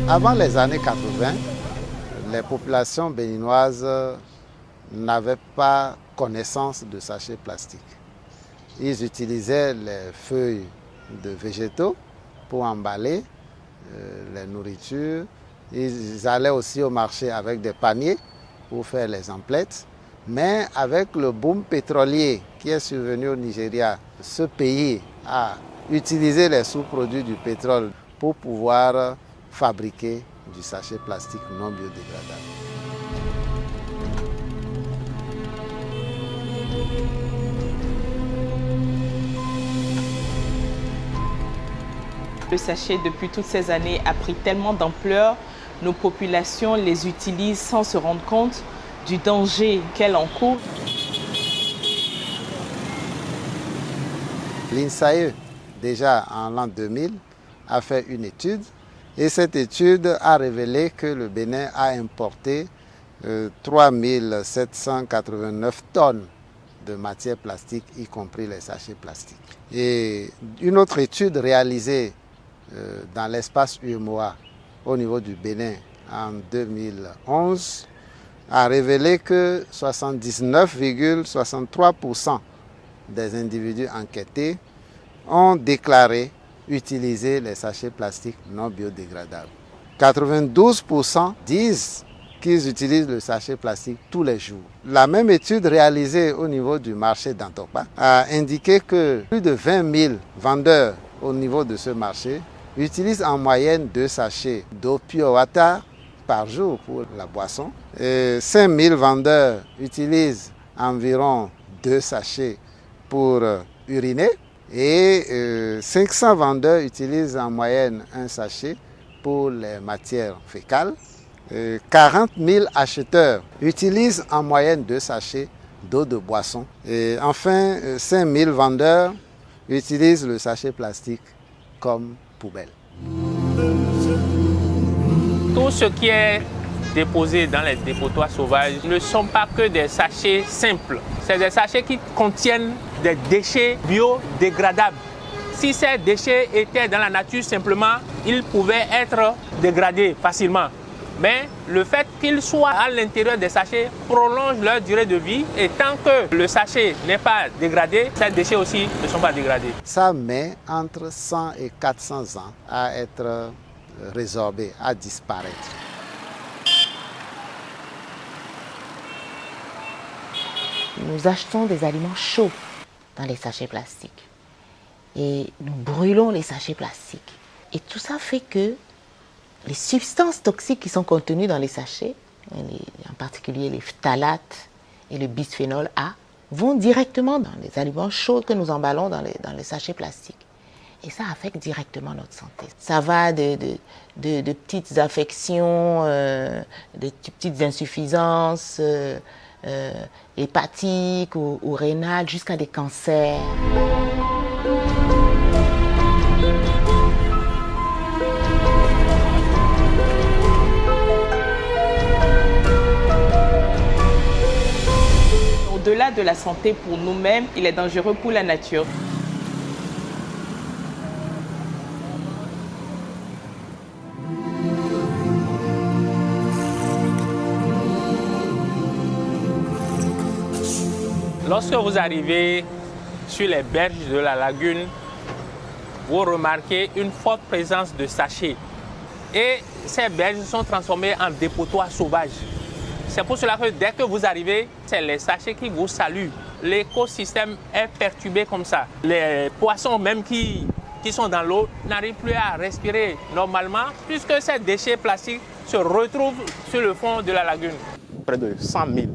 Avant les années 80, les populations béninoises n'avaient pas connaissance de sachets plastiques. Ils utilisaient les feuilles de végétaux pour emballer les nourritures. Ils allaient aussi au marché avec des paniers pour faire les emplettes. Mais avec le boom pétrolier qui est survenu au Nigeria, ce pays a utilisé les sous-produits du pétrole pour pouvoir fabriquer du sachet plastique non biodégradable. Le sachet, depuis toutes ces années, a pris tellement d'ampleur, nos populations les utilisent sans se rendre compte du danger qu'elles encourent. L'INSAE, déjà en l'an 2000, a fait une étude et cette étude a révélé que le Bénin a importé 3 789 tonnes de matières plastiques, y compris les sachets plastiques. Et une autre étude réalisée dans l'espace UEMOA au niveau du Bénin en 2011 a révélé que 79,63% des individus enquêtés ont déclaré utiliser les sachets plastiques non biodégradables. 92% disent qu'ils utilisent le sachet plastique tous les jours. La même étude réalisée au niveau du marché d'Antokpa a indiqué que plus de 20 000 vendeurs au niveau de ce marché utilisent en moyenne 2 sachets d'eau pure water par jour pour la boisson. 5 000 vendeurs utilisent environ 2 sachets pour uriner et 500 vendeurs utilisent en moyenne un sachet pour les matières fécales. 40 000 acheteurs utilisent en moyenne 2 sachets d'eau de boisson. Et enfin, 5 000 vendeurs utilisent le sachet plastique comme poubelle. Tout ce qui est déposé dans les dépotoirs sauvages ne sont pas que des sachets simples. C'est des sachets qui contiennent des déchets biodégradables. Si ces déchets étaient dans la nature simplement, ils pouvaient être dégradés facilement. Mais le fait qu'ils soient à l'intérieur des sachets prolonge leur durée de vie et tant que le sachet n'est pas dégradé, ces déchets aussi ne sont pas dégradés. Ça met entre 100 et 400 ans à être résorbé, à disparaître. Nous achetons des aliments chauds dans les sachets plastiques et nous brûlons les sachets plastiques. Et tout ça fait que les substances toxiques qui sont contenues dans les sachets, en particulier les phtalates et le bisphénol A, vont directement dans les aliments chauds que nous emballons dans les sachets plastiques. Et ça affecte directement notre santé. Ça va de petites affections, de petites insuffisances hépatiques ou rénales jusqu'à des cancers. Au-delà de la santé pour nous-mêmes, il est dangereux pour la nature. Lorsque vous arrivez sur les berges de la lagune, vous remarquez une forte présence de sachets. Et ces berges sont transformées en dépotoirs sauvages. C'est pour cela que dès que vous arrivez, c'est les sachets qui vous saluent. L'écosystème est perturbé comme ça. Les poissons même qui sont dans l'eau n'arrivent plus à respirer normalement puisque ces déchets plastiques se retrouvent sur le fond de la lagune. Près de 100 000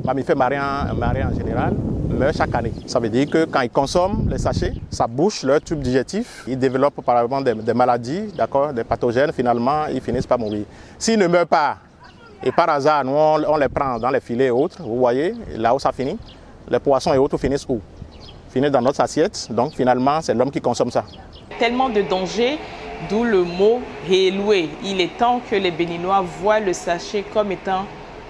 mammifères marins en général meurent chaque année. Ça veut dire que quand ils consomment les sachets, ça bouche leur tube digestif. Ils développent par exemple des maladies, des pathogènes. Finalement, ils finissent par mourir. S'ils ne meurent pas, et par hasard, nous, on les prend dans les filets et autres, vous voyez, là où ça finit, les poissons et autres finissent où? Finissent dans notre assiette, donc finalement, c'est l'homme qui consomme ça. Tellement de dangers, d'où le mot rééloué. Il est temps que les Béninois voient le sachet comme étant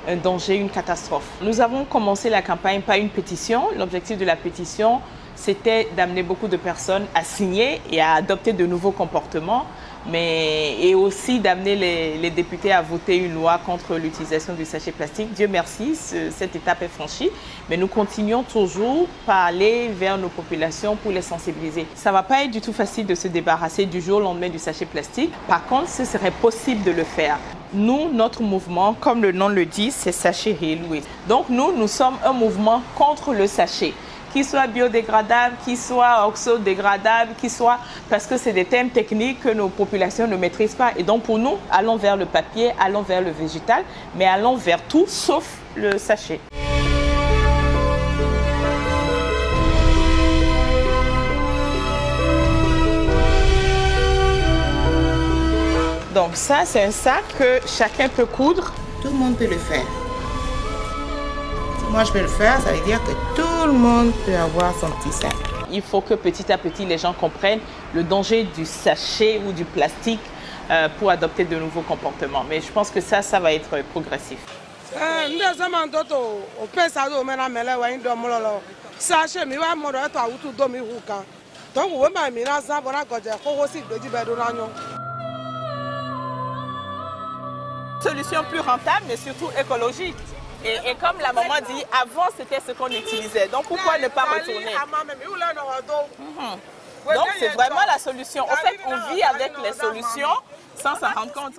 un danger, une catastrophe. Nous avons commencé la campagne par une pétition. L'objectif de la pétition, c'était d'amener beaucoup de personnes à signer et à adopter de nouveaux comportements. et aussi d'amener les députés à voter une loi contre l'utilisation du sachet plastique. Dieu merci, cette étape est franchie, mais nous continuons toujours par aller vers nos populations pour les sensibiliser. Ça ne va pas être du tout facile de se débarrasser du jour au lendemain du sachet plastique. Par contre, ce serait possible de le faire. Nous, notre mouvement, comme le nom le dit, c'est Sachet Réloué. Donc nous sommes un mouvement contre le sachet, qu'il soit biodégradable, qu'il soit oxodégradable, qu'il soit... Parce que c'est des thèmes techniques que nos populations ne maîtrisent pas. Et donc pour nous, allons vers le papier, allons vers le végétal, mais allons vers tout sauf le sachet. Donc ça, c'est un sac que chacun peut coudre. Tout le monde peut le faire. Si moi je peux le faire, ça veut dire que tout le monde peut avoir son petit sac. Il faut que petit à petit les gens comprennent le danger du sachet ou du plastique pour adopter de nouveaux comportements. Mais je pense que ça va être progressif. Solution plus rentable, mais surtout écologique. Et comme la maman dit, avant c'était ce qu'on utilisait. Donc pourquoi ne pas retourner? Donc c'est vraiment la solution. En fait, on vit avec les solutions sans s'en rendre compte.